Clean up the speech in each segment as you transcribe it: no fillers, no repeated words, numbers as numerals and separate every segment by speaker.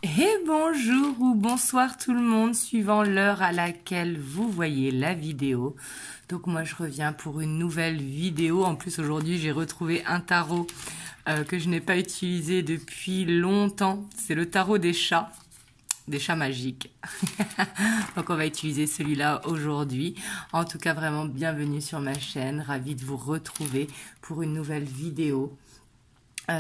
Speaker 1: Et bonjour ou bonsoir tout le monde, suivant l'heure à laquelle vous voyez la vidéo. Donc moi je reviens pour une nouvelle vidéo. En plus aujourd'hui j'ai retrouvé un tarot que je n'ai pas utilisé depuis longtemps. C'est le tarot des chats magiques. Donc on va utiliser celui-là aujourd'hui. En tout cas vraiment bienvenue sur ma chaîne, ravie de vous retrouver pour une nouvelle vidéo.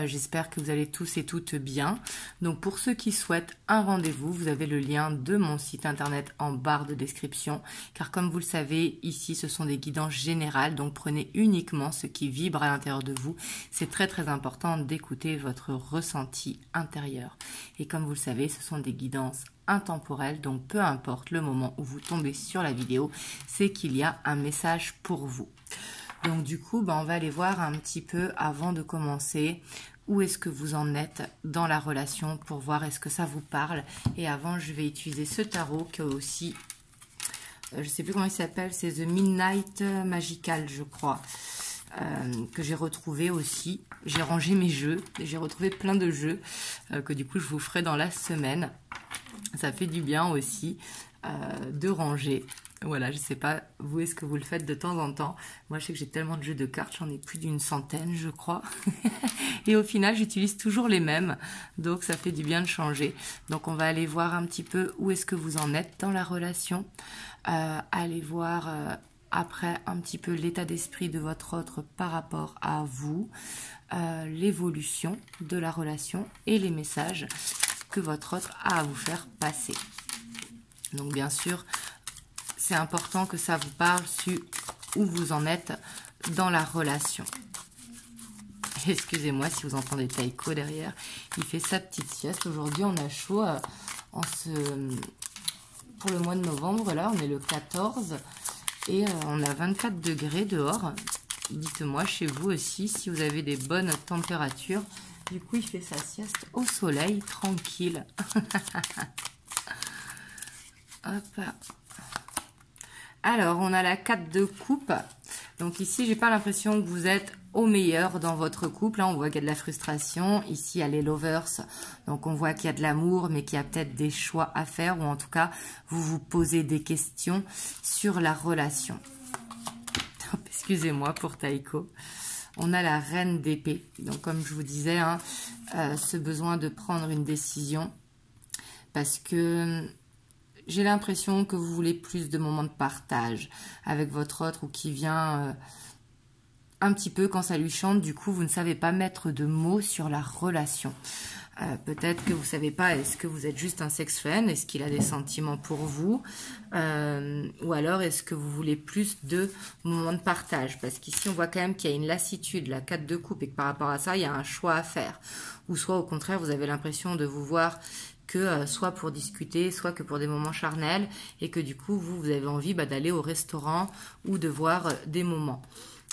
Speaker 1: J'espère que vous allez tous et toutes bien. Donc pour ceux qui souhaitent un rendez-vous, vous avez le lien de mon site internet en barre de description. Car comme vous le savez, ici ce sont des guidances générales. Donc prenez uniquement ce qui vibre à l'intérieur de vous. C'est très très important d'écouter votre ressenti intérieur. Et comme vous le savez, ce sont des guidances intemporelles. Donc peu importe le moment où vous tombez sur la vidéo, c'est qu'il y a un message pour vous. Donc du coup, on va aller voir un petit peu avant de commencer où est-ce que vous en êtes dans la relation pour voir est-ce que ça vous parle. Et avant, je vais utiliser ce tarot qui est aussi, je ne sais plus comment il s'appelle, c'est The Midnight Magical, je crois, que j'ai retrouvé aussi. J'ai rangé mes jeux, j'ai retrouvé plein de jeux que du coup je vous ferai dans la semaine. Ça fait du bien aussi de ranger. Voilà, je sais pas, vous, est-ce que vous le faites de temps en temps? Moi, je sais que j'ai tellement de jeux de cartes, j'en ai plus d'une centaine, je crois. Et au final, j'utilise toujours les mêmes, donc ça fait du bien de changer. Donc, on va aller voir un petit peu où est-ce que vous en êtes dans la relation. Aller voir après un petit peu l'état d'esprit de votre autre par rapport à vous, l'évolution de la relation et les messages que votre autre a à vous faire passer. Donc, bien sûr, c'est important que ça vous parle sur où vous en êtes dans la relation. Excusez-moi si vous entendez Taiko derrière. Il fait sa petite sieste. Aujourd'hui, on a chaud pour le mois de novembre. Là, on est le 14 et on a 24 degrés dehors. Dites-moi chez vous aussi si vous avez des bonnes températures. Du coup, il fait sa sieste au soleil, tranquille. Hop. Alors, on a la 4 de coupe. Donc ici, j'ai pas l'impression que vous êtes au meilleur dans votre couple. Là, on voit qu'il y a de la frustration. Ici, il y a les lovers. Donc, on voit qu'il y a de l'amour, mais qu'il y a peut-être des choix à faire. Ou en tout cas, vous vous posez des questions sur la relation. Excusez-moi pour Taiko. On a la reine d'épée. Donc, comme je vous disais, ce besoin de prendre une décision. Parce que j'ai l'impression que vous voulez plus de moments de partage avec votre autre ou qui vient un petit peu quand ça lui chante. Du coup, vous ne savez pas mettre de mots sur la relation. Peut-être que vous ne savez pas, est-ce que vous êtes juste un sex friend? Est-ce qu'il a des sentiments pour vous? Ou alors, est-ce que vous voulez plus de moments de partage? Parce qu'ici, on voit quand même qu'il y a une lassitude, la 4 de coupe, et que par rapport à ça, il y a un choix à faire. Ou soit, au contraire, vous avez l'impression de vous voir que soit pour discuter, soit que pour des moments charnels, et que du coup, vous avez envie d'aller au restaurant ou de voir des moments.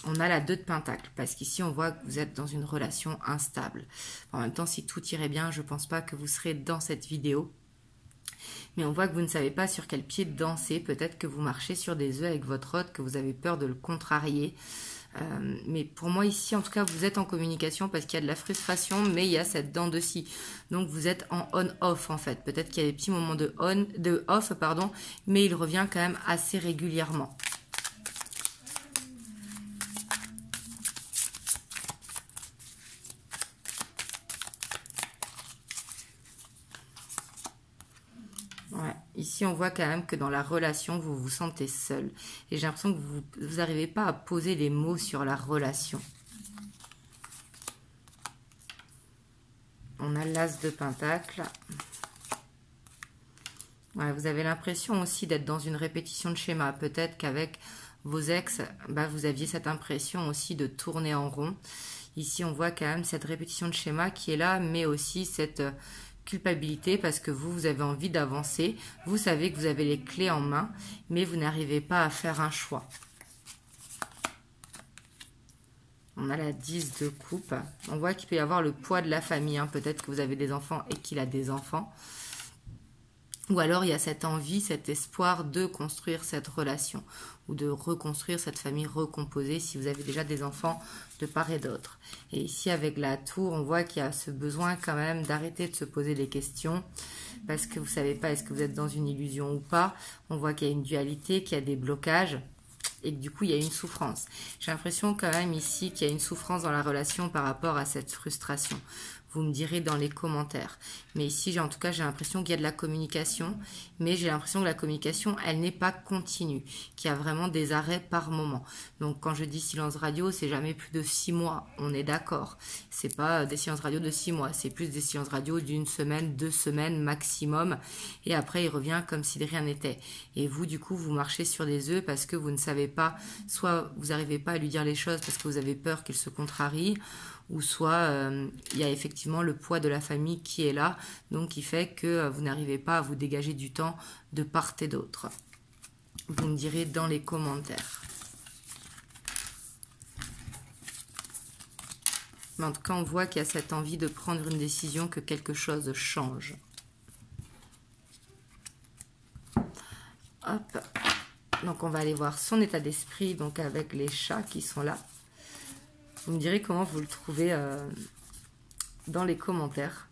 Speaker 1: On a la 2 de Pentacle, parce qu'ici, on voit que vous êtes dans une relation instable. En même temps, si tout irait bien, je ne pense pas que vous serez dans cette vidéo. Mais on voit que vous ne savez pas sur quel pied danser. Peut-être que vous marchez sur des œufs avec votre autre, que vous avez peur de le contrarier. Mais pour moi ici, en tout cas, vous êtes en communication parce qu'il y a de la frustration, mais il y a cette dent de scie. Donc vous êtes en on-off en fait. Peut-être qu'il y a des petits moments de off, mais il revient quand même assez régulièrement. Ouais. Ici, on voit quand même que dans la relation, vous vous sentez seul. Et j'ai l'impression que vous n'arrivez pas à poser des mots sur la relation. On a l'As de Pentacle. Ouais, vous avez l'impression aussi d'être dans une répétition de schéma. Peut-être qu'avec vos ex, vous aviez cette impression aussi de tourner en rond. Ici, on voit quand même cette répétition de schéma qui est là, mais aussi cette culpabilité parce que vous avez envie d'avancer. Vous savez que vous avez les clés en main, mais vous n'arrivez pas à faire un choix. On a la 10 de coupe. On voit qu'il peut y avoir le poids de la famille. Peut-être que vous avez des enfants et qu'il a des enfants. Ou alors il y a cette envie, cet espoir de construire cette relation ou de reconstruire cette famille recomposée si vous avez déjà des enfants de part et d'autre. Et ici avec la tour, on voit qu'il y a ce besoin quand même d'arrêter de se poser des questions parce que vous ne savez pas est-ce que vous êtes dans une illusion ou pas. On voit qu'il y a une dualité, qu'il y a des blocages et que du coup il y a une souffrance. J'ai l'impression quand même ici qu'il y a une souffrance dans la relation par rapport à cette frustration. Vous me direz dans les commentaires. Mais ici, en tout cas, j'ai l'impression qu'il y a de la communication, mais j'ai l'impression que la communication, elle n'est pas continue, qu'il y a vraiment des arrêts par moment. Donc, quand je dis silence radio, c'est jamais plus de 6 mois, on est d'accord. C'est pas des silences radio de 6 mois, c'est plus des silences radio d'une semaine, 2 semaines maximum, et après, il revient comme si de rien n'était. Et vous, du coup, vous marchez sur des œufs parce que vous ne savez pas, soit vous n'arrivez pas à lui dire les choses parce que vous avez peur qu'il se contrarie, ou soit il y a effectivement le poids de la famille qui est là, donc qui fait que vous n'arrivez pas à vous dégager du temps de part et d'autre. Vous me direz dans les commentaires. Mais en tout cas, on voit qu'il y a cette envie de prendre une décision, que quelque chose change. Hop. Donc on va aller voir son état d'esprit, donc avec les chats qui sont là. Vous me direz comment vous le trouvez dans les commentaires.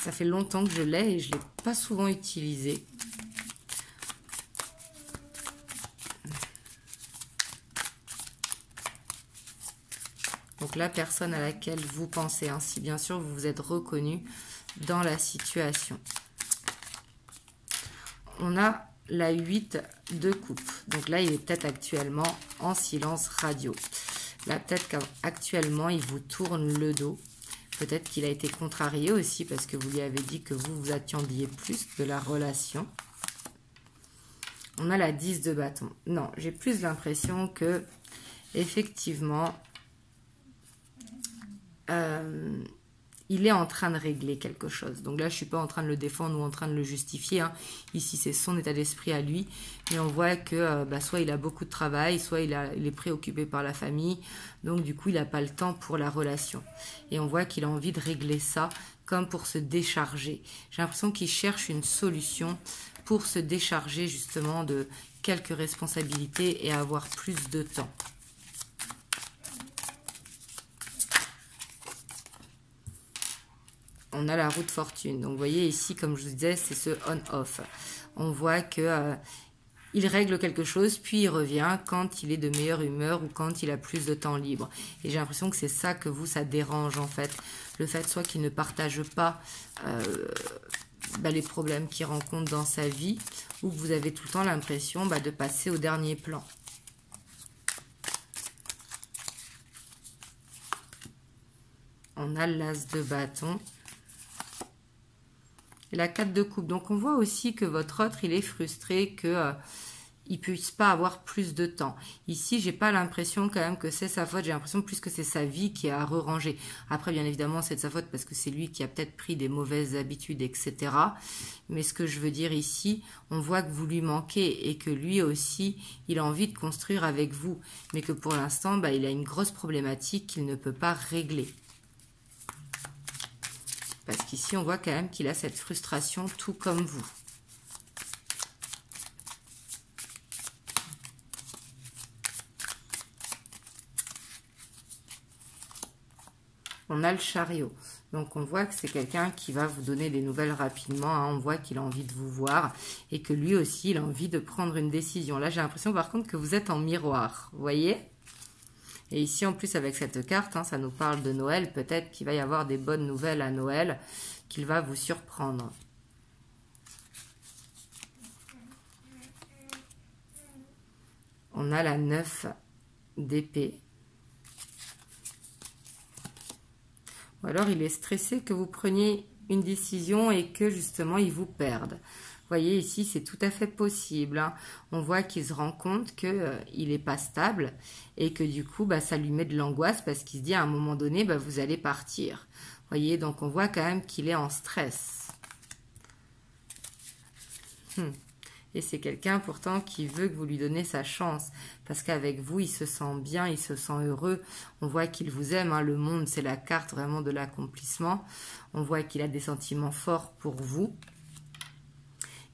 Speaker 1: Ça fait longtemps que je l'ai et je ne l'ai pas souvent utilisé. Donc la personne à laquelle vous pensez, hein, si bien sûr vous vous êtes reconnu dans la situation. On a la 8 de coupe. Donc là, il est peut-être actuellement en silence radio. Là, peut-être qu'actuellement, il vous tourne le dos. Peut-être qu'il a été contrarié aussi parce que vous lui avez dit que vous attendiez plus de la relation. On a la 10 de bâton. Non, j'ai plus l'impression que, effectivement, il est en train de régler quelque chose. Donc là, je ne suis pas en train de le défendre ou en train de le justifier. Hein. Ici, c'est son état d'esprit à lui. Mais on voit que soit il a beaucoup de travail, soit il est préoccupé par la famille. Donc du coup, il n'a pas le temps pour la relation. Et on voit qu'il a envie de régler ça comme pour se décharger. J'ai l'impression qu'il cherche une solution pour se décharger justement de quelques responsabilités et avoir plus de temps. On a la roue de fortune. Donc, vous voyez ici, comme je vous disais, c'est ce on-off. On voit que il règle quelque chose, puis il revient quand il est de meilleure humeur ou quand il a plus de temps libre. Et j'ai l'impression que c'est ça que vous, ça dérange en fait. Le fait soit qu'il ne partage pas les problèmes qu'il rencontre dans sa vie, ou que vous avez tout le temps l'impression de passer au dernier plan. On a l'as de bâton. Et la 4 de coupe. Donc on voit aussi que votre autre, il est frustré que il puisse pas avoir plus de temps. Ici, j'ai pas l'impression quand même que c'est sa faute. J'ai l'impression plus que c'est sa vie qui a à re-ranger. Après, bien évidemment, c'est de sa faute parce que c'est lui qui a peut-être pris des mauvaises habitudes, etc. Mais ce que je veux dire ici, on voit que vous lui manquez et que lui aussi, il a envie de construire avec vous. Mais que pour l'instant, il a une grosse problématique qu'il ne peut pas régler. Parce qu'ici, on voit quand même qu'il a cette frustration tout comme vous. On a le chariot. Donc, on voit que c'est quelqu'un qui va vous donner des nouvelles rapidement. Hein. On voit qu'il a envie de vous voir et que lui aussi, il a envie de prendre une décision. Là, j'ai l'impression par contre que vous êtes en miroir. Vous voyez ? Et ici, en plus, avec cette carte, hein, ça nous parle de Noël. Peut-être qu'il va y avoir des bonnes nouvelles à Noël, qu'il va vous surprendre. On a la 9 d'épée. Ou alors, il est stressé que vous preniez une décision et que, justement, il vous perde. Vous voyez, ici, c'est tout à fait possible. Hein. On voit qu'il se rend compte qu'il n'est pas stable et que, du coup, ça lui met de l'angoisse parce qu'il se dit, à un moment donné, vous allez partir. Vous voyez, donc on voit quand même qu'il est en stress. Et c'est quelqu'un, pourtant, qui veut que vous lui donnez sa chance. Parce qu'avec vous, il se sent bien, il se sent heureux. On voit qu'il vous aime. Hein. Le monde, c'est la carte vraiment de l'accomplissement. On voit qu'il a des sentiments forts pour vous.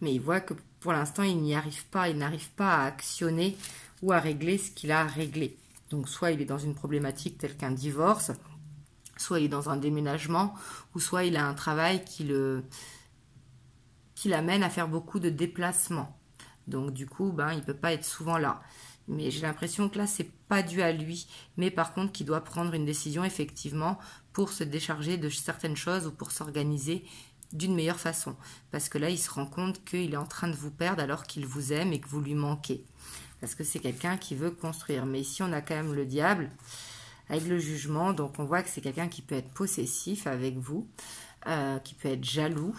Speaker 1: mais il voit que pour l'instant, il n'y arrive pas, il n'arrive pas à actionner ou à régler ce qu'il a à régler. Donc, soit il est dans une problématique telle qu'un divorce, soit il est dans un déménagement, ou soit il a un travail qui l'amène à faire beaucoup de déplacements. Donc, du coup, il ne peut pas être souvent là. Mais j'ai l'impression que là, c'est pas dû à lui, mais par contre qu'il doit prendre une décision effectivement pour se décharger de certaines choses ou pour s'organiser d'une meilleure façon. Parce que là, il se rend compte qu'il est en train de vous perdre alors qu'il vous aime et que vous lui manquez. Parce que c'est quelqu'un qui veut construire. Mais ici, on a quand même le diable avec le jugement. Donc, on voit que c'est quelqu'un qui peut être possessif avec vous, qui peut être jaloux.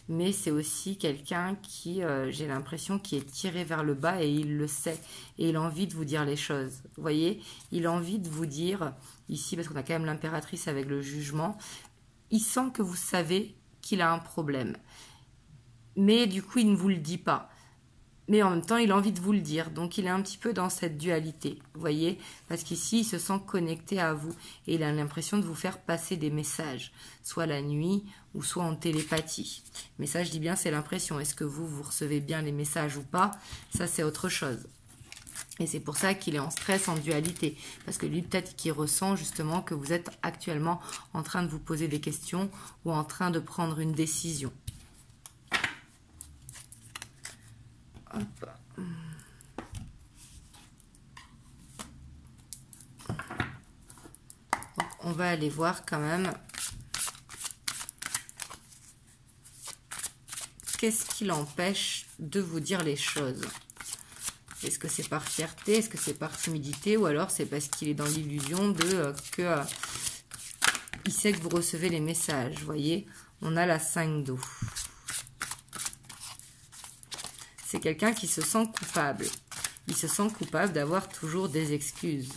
Speaker 1: Mais c'est aussi quelqu'un qui, j'ai l'impression, qui est tiré vers le bas et il le sait. Et il a envie de vous dire les choses. Vous voyez, il a envie de vous dire, ici, parce qu'on a quand même l'impératrice avec le jugement, il sent que vous savez qu'il a un problème. Mais du coup, il ne vous le dit pas. Mais en même temps, il a envie de vous le dire. Donc, il est un petit peu dans cette dualité, vous voyez, parce qu'ici, il se sent connecté à vous et il a l'impression de vous faire passer des messages, soit la nuit ou soit en télépathie. Mais ça, je dis bien, c'est l'impression. Est-ce que vous recevez bien les messages ou pas? Ça, c'est autre chose. Et c'est pour ça qu'il est en stress, en dualité. Parce que lui, peut-être qu'il ressent justement que vous êtes actuellement en train de vous poser des questions ou en train de prendre une décision. Hop. Donc, on va aller voir quand même qu'est-ce qui l'empêche de vous dire les choses. Est-ce que c'est par fierté, est-ce que c'est par timidité, ou alors c'est parce qu'il est dans l'illusion de il sait que vous recevez les messages. Vous voyez, on a la 5 d'eau. C'est quelqu'un qui se sent coupable. Il se sent coupable d'avoir toujours des excuses.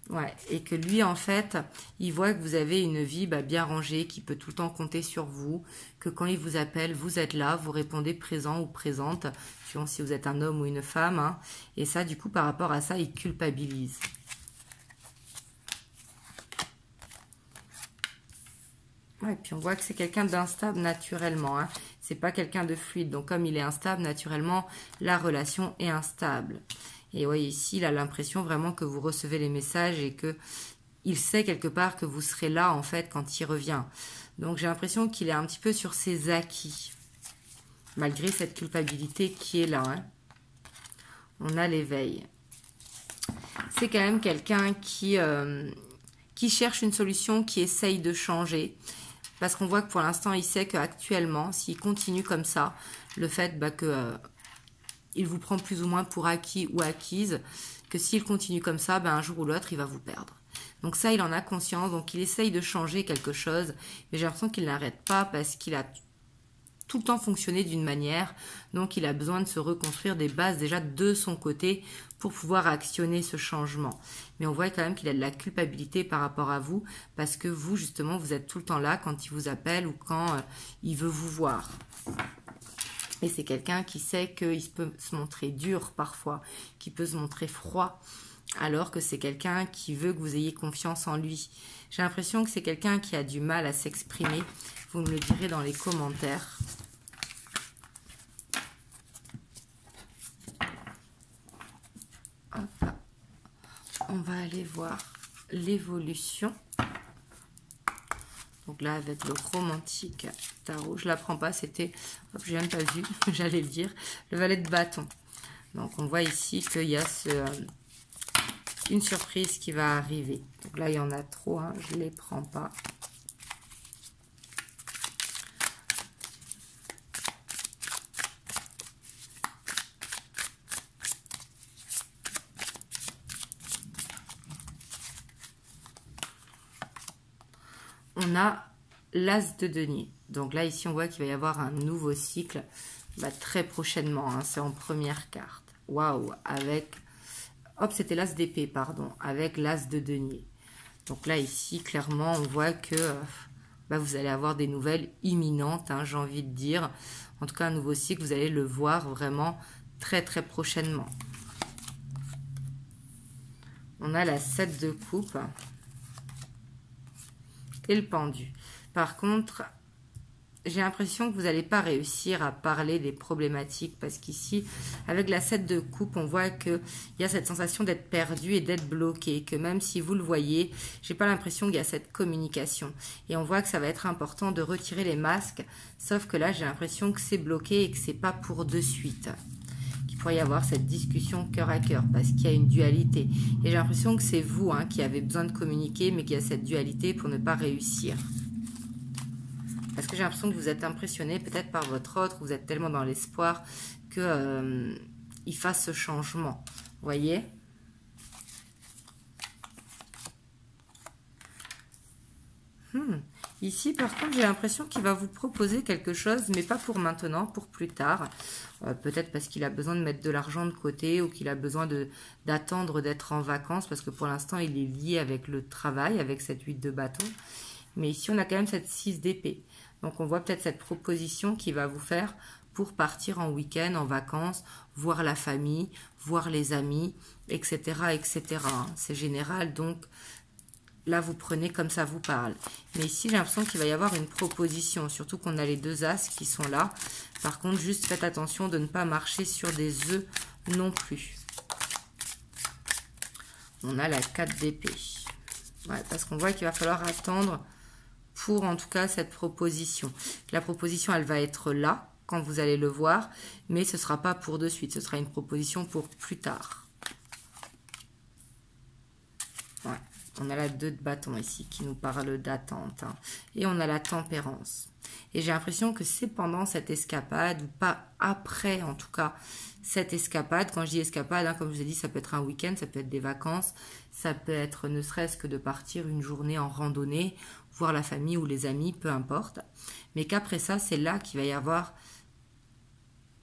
Speaker 1: Ouais, et que lui, en fait, il voit que vous avez une vie bien rangée, qui peut tout le temps compter sur vous, que quand il vous appelle, vous êtes là, vous répondez présent ou présente, suivant si vous êtes un homme ou une femme. Hein. Et ça, du coup, par rapport à ça, il culpabilise. Ouais, et puis on voit que c'est quelqu'un d'instable naturellement. Hein. C'est pas quelqu'un de fluide. Donc, comme il est instable, naturellement, la relation est instable. Et oui, ici, il a l'impression vraiment que vous recevez les messages et que il sait quelque part que vous serez là, en fait, quand il revient. Donc, j'ai l'impression qu'il est un petit peu sur ses acquis, malgré cette culpabilité qui est là. Hein. On a l'éveil. C'est quand même quelqu'un qui cherche une solution, qui essaye de changer. Parce qu'on voit que pour l'instant, il sait qu'actuellement, s'il continue comme ça, le fait que... il vous prend plus ou moins pour acquis ou acquise, que s'il continue comme ça, un jour ou l'autre, il va vous perdre. Donc ça, il en a conscience, donc il essaye de changer quelque chose, mais j'ai l'impression qu'il n'arrête pas parce qu'il a tout le temps fonctionné d'une manière, donc il a besoin de se reconstruire des bases déjà de son côté pour pouvoir actionner ce changement. Mais on voit quand même qu'il a de la culpabilité par rapport à vous, parce que vous, justement, vous êtes tout le temps là quand il vous appelle ou quand il veut vous voir. Et c'est quelqu'un qui sait qu'il peut se montrer dur parfois, qui peut se montrer froid, alors que c'est quelqu'un qui veut que vous ayez confiance en lui. J'ai l'impression que c'est quelqu'un qui a du mal à s'exprimer. Vous me le direz dans les commentaires. Hop. On va aller voir l'évolution. Donc là, avec le romantique tarot, je ne la prends pas, c'était, je n'ai même pas vu, j'allais le dire, le valet de bâton. Donc on voit ici qu'il y a une surprise qui va arriver. Donc là, il y en a trop, hein, je ne les prends pas. On a l'as de denier. Donc là, ici, on voit qu'il va y avoir un nouveau cycle très prochainement. Hein, c'est en première carte. Waouh, avec... Hop, c'était l'as d'épée, pardon, avec l'as de denier. Donc là, ici, clairement, on voit que vous allez avoir des nouvelles imminentes, hein, j'ai envie de dire. En tout cas, un nouveau cycle, vous allez le voir vraiment très, très prochainement. On a la 7 de coupe et le pendu. Par contre, j'ai l'impression que vous n'allez pas réussir à parler des problématiques parce qu'ici, avec la 7 de coupe, on voit qu'il y a cette sensation d'être perdu et d'être bloqué, que même si vous le voyez, j'ai pas l'impression qu'il y a cette communication. Et on voit que ça va être important de retirer les masques, sauf que là, j'ai l'impression que c'est bloqué et que c'est pas pour de suite. Il pourrait y avoir cette discussion cœur à cœur parce qu'il y a une dualité. Et j'ai l'impression que c'est vous qui avez besoin de communiquer, mais qu'il y a cette dualité pour ne pas réussir. Parce que j'ai l'impression que vous êtes impressionné peut-être par votre autre, vous êtes tellement dans l'espoir qu'il fasse ce changement. Vous voyez ? Ici, par contre, j'ai l'impression qu'il va vous proposer quelque chose, mais pas pour maintenant, pour plus tard. Peut-être parce qu'il a besoin de mettre de l'argent de côté ou qu'il a besoin d'attendre d'être en vacances, parce que pour l'instant, il est lié avec le travail, avec cette 8 de bâton. Mais ici, on a quand même cette 6 d'épée. Donc, on voit peut-être cette proposition qui va vous faire pour partir en week-end, en vacances, voir la famille, voir les amis, etc., etc. C'est général, donc là, vous prenez comme ça vous parle. Mais ici, j'ai l'impression qu'il va y avoir une proposition, surtout qu'on a les 2 as qui sont là. Par contre, juste faites attention de ne pas marcher sur des œufs non plus. On a la 4 d'épée. Ouais, parce qu'on voit qu'il va falloir attendre pour en tout cas cette proposition. La proposition, elle va être là quand vous allez le voir, mais ce ne sera pas pour de suite, ce sera une proposition pour plus tard. Ouais. On a la 2 de bâton ici qui nous parle d'attente. Et on a la tempérance. Et j'ai l'impression que c'est pendant cette escapade, ou pas après en tout cas, cette escapade. Quand je dis escapade, comme je vous ai dit, ça peut être un week-end, ça peut être des vacances, ça peut être ne serait-ce que de partir une journée en randonnée, voir la famille ou les amis, peu importe. Mais qu'après ça, c'est là qu'il va y avoir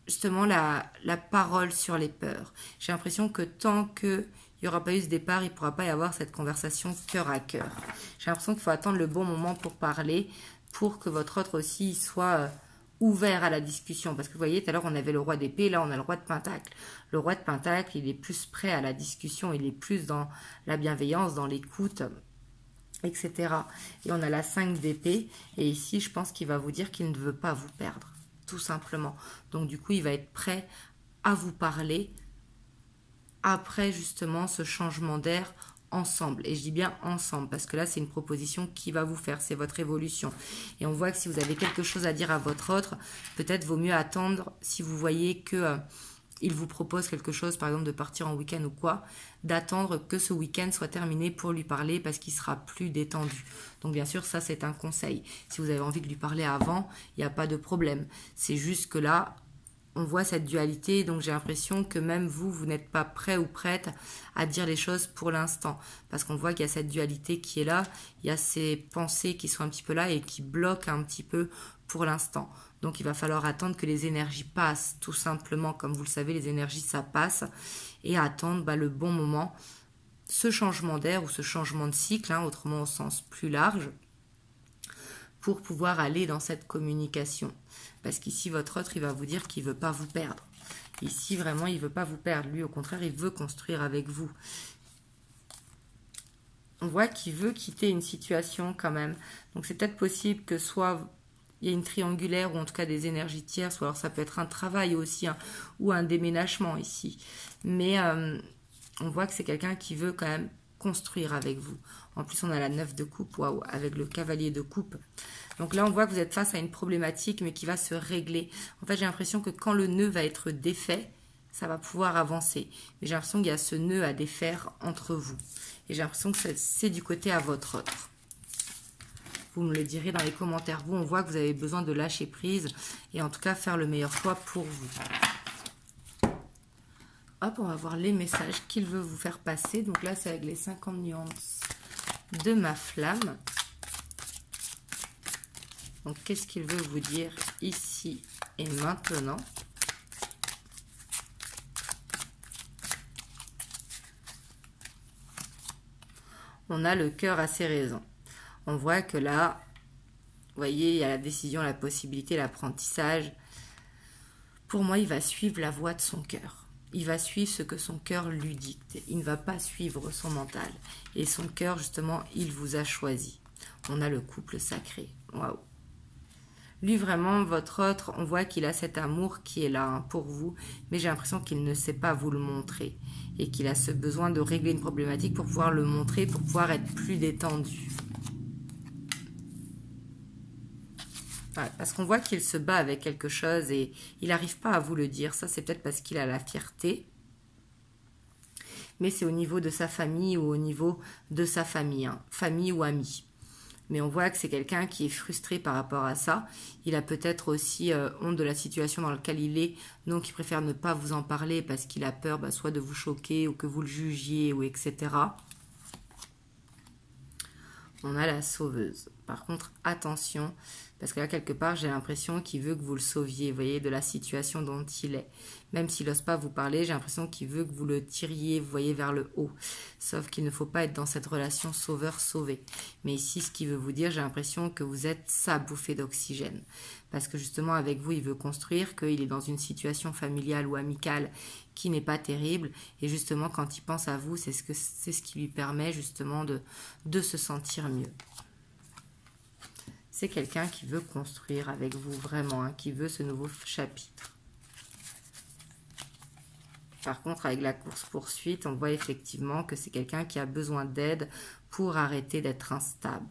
Speaker 1: justement la parole sur les peurs. J'ai l'impression que tant qu'il n'y aura pas eu ce départ, il ne pourra pas y avoir cette conversation cœur à cœur. J'ai l'impression qu'il faut attendre le bon moment pour parler, pour que votre autre aussi soit ouvert à la discussion. Parce que vous voyez, tout à l'heure, on avait le roi d'épée, là, on a le roi de pentacle. Le roi de pentacle, il est plus prêt à la discussion, il est plus dans la bienveillance, dans l'écoute, etc. Et on a la 5 d'épée, et ici, je pense qu'il va vous dire qu'il ne veut pas vous perdre, tout simplement. Donc, du coup, il va être prêt à vous parler après, justement, ce changement d'air ensemble. Et je dis bien ensemble, parce que là, c'est une proposition qui va vous faire, c'est votre évolution. Et on voit que si vous avez quelque chose à dire à votre autre, peut-être vaut mieux attendre, si vous voyez que il vous propose quelque chose, par exemple de partir en week-end ou quoi, d'attendre que ce week-end soit terminé pour lui parler parce qu'il sera plus détendu. Donc bien sûr, ça c'est un conseil. Si vous avez envie de lui parler avant, il n'y a pas de problème. C'est juste que là, on voit cette dualité, donc j'ai l'impression que même vous, vous n'êtes pas prêt ou prête à dire les choses pour l'instant. Parce qu'on voit qu'il y a cette dualité qui est là, il y a ces pensées qui sont un petit peu là et qui bloquent un petit peu pour l'instant. Donc il va falloir attendre que les énergies passent, tout simplement. Comme vous le savez, les énergies, ça passe. Et attendre le bon moment, ce changement d'air ou ce changement de cycle, autrement au sens plus large, pour pouvoir aller dans cette communication. Parce qu'ici, votre autre, il va vous dire qu'il ne veut pas vous perdre. Ici, vraiment, il ne veut pas vous perdre. Lui, au contraire, il veut construire avec vous. On voit qu'il veut quitter une situation quand même. Donc, c'est peut-être possible que soit il y a une triangulaire ou en tout cas des énergies tierces, ou alors ça peut être un travail aussi, ou un déménagement ici. Mais on voit que c'est quelqu'un qui veut quand même construire avec vous. En plus, on a la 9 de coupe, waouh, avec le cavalier de coupe. Donc là, on voit que vous êtes face à une problématique, mais qui va se régler. En fait, j'ai l'impression que quand le nœud va être défait, ça va pouvoir avancer. Mais j'ai l'impression qu'il y a ce nœud à défaire entre vous. Et j'ai l'impression que c'est du côté à votre autre. Vous me le direz dans les commentaires. Vous, on voit que vous avez besoin de lâcher prise et en tout cas faire le meilleur choix pour vous. Hop, on va voir les messages qu'il veut vous faire passer. Donc là, c'est avec les 50 nuances de ma flamme. Donc, qu'est-ce qu'il veut vous dire ici et maintenant? On a le cœur à ses raisons. On voit que là, vous voyez, il y a la décision, la possibilité, l'apprentissage. Pour moi, il va suivre la voie de son cœur. Il va suivre ce que son cœur lui dicte. Il ne va pas suivre son mental. Et son cœur, justement, il vous a choisi. On a le couple sacré. Waouh! Lui, vraiment, votre autre, on voit qu'il a cet amour qui est là pour vous, mais j'ai l'impression qu'il ne sait pas vous le montrer et qu'il a ce besoin de régler une problématique pour pouvoir le montrer, pour pouvoir être plus détendu. Ouais, parce qu'on voit qu'il se bat avec quelque chose et il n'arrive pas à vous le dire. Ça, c'est peut-être parce qu'il a la fierté. Mais c'est au niveau de sa famille ou au niveau de sa famille, hein, famille ou amis. Mais on voit que c'est quelqu'un qui est frustré par rapport à ça. Il a peut-être aussi honte de la situation dans laquelle il est, donc il préfère ne pas vous en parler parce qu'il a peur soit de vous choquer ou que vous le jugiez, ou etc. On a la sauveuse. Par contre, attention, parce que là, quelque part, j'ai l'impression qu'il veut que vous le sauviez, vous voyez, de la situation dont il est. Même s'il n'ose pas vous parler, j'ai l'impression qu'il veut que vous le tiriez, vous voyez, vers le haut. Sauf qu'il ne faut pas être dans cette relation sauveur-sauvé. Mais ici, ce qu'il veut vous dire, j'ai l'impression que vous êtes sa bouffée d'oxygène. Parce que justement, avec vous, il veut construire, qu'il est dans une situation familiale ou amicale qui n'est pas terrible. Et justement, quand il pense à vous, c'est ce qui lui permet justement de se sentir mieux. C'est quelqu'un qui veut construire avec vous vraiment, hein, qui veut ce nouveau chapitre. Par contre, avec la course-poursuite, on voit effectivement que c'est quelqu'un qui a besoin d'aide pour arrêter d'être instable.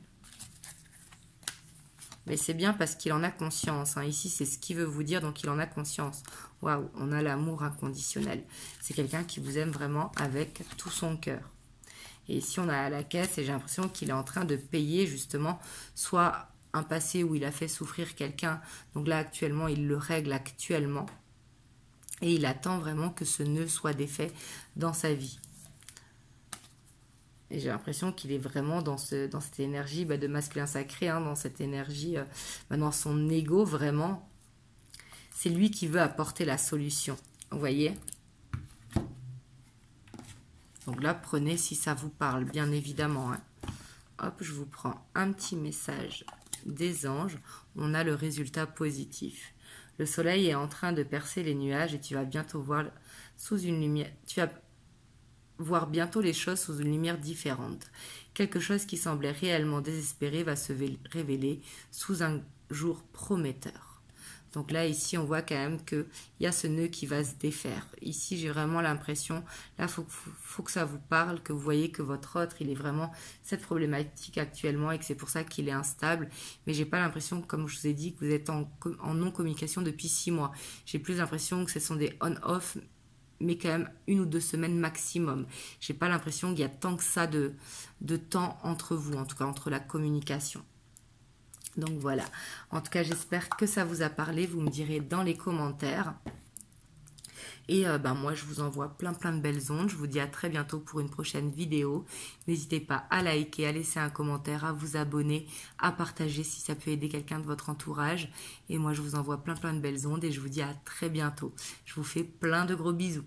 Speaker 1: Mais c'est bien parce qu'il en a conscience. Hein. Ici, c'est ce qu'il veut vous dire, donc il en a conscience. Waouh, on a l'amour inconditionnel. C'est quelqu'un qui vous aime vraiment avec tout son cœur. Et ici, on a la caisse et j'ai l'impression qu'il est en train de payer justement soit un passé où il a fait souffrir quelqu'un. Donc là, actuellement, il le règle actuellement. Et il attend vraiment que ce nœud soit défait dans sa vie. Et j'ai l'impression qu'il est vraiment dans cette énergie de masculin sacré, hein, dans cette énergie, dans son ego, vraiment. C'est lui qui veut apporter la solution. Vous voyez ? Donc là, prenez si ça vous parle, bien évidemment. Hein. Hop, je vous prends un petit message des anges. On a le résultat positif. Le soleil est en train de percer les nuages et tu vas bientôt voir sous une lumière. Tu vas voir bientôt les choses sous une lumière différente. Quelque chose qui semblait réellement désespéré va se révéler sous un jour prometteur. Donc là, ici, on voit quand même qu'il y a ce nœud qui va se défaire. Ici, j'ai vraiment l'impression, là, faut que ça vous parle, que vous voyez que votre autre, il est vraiment cette problématique actuellement et que c'est pour ça qu'il est instable. Mais j'ai pas l'impression, comme je vous ai dit, que vous êtes en non-communication depuis 6 mois. J'ai plus l'impression que ce sont des on-off, mais quand même 1 ou 2 semaines maximum. J'ai pas l'impression qu'il y a tant que ça de temps entre vous, en tout cas entre la communication. Donc voilà, en tout cas j'espère que ça vous a parlé, vous me direz dans les commentaires. Et moi je vous envoie plein de belles ondes, je vous dis à très bientôt pour une prochaine vidéo. N'hésitez pas à liker, à laisser un commentaire, à vous abonner, à partager si ça peut aider quelqu'un de votre entourage. Et moi je vous envoie plein de belles ondes et je vous dis à très bientôt. Je vous fais plein de gros bisous.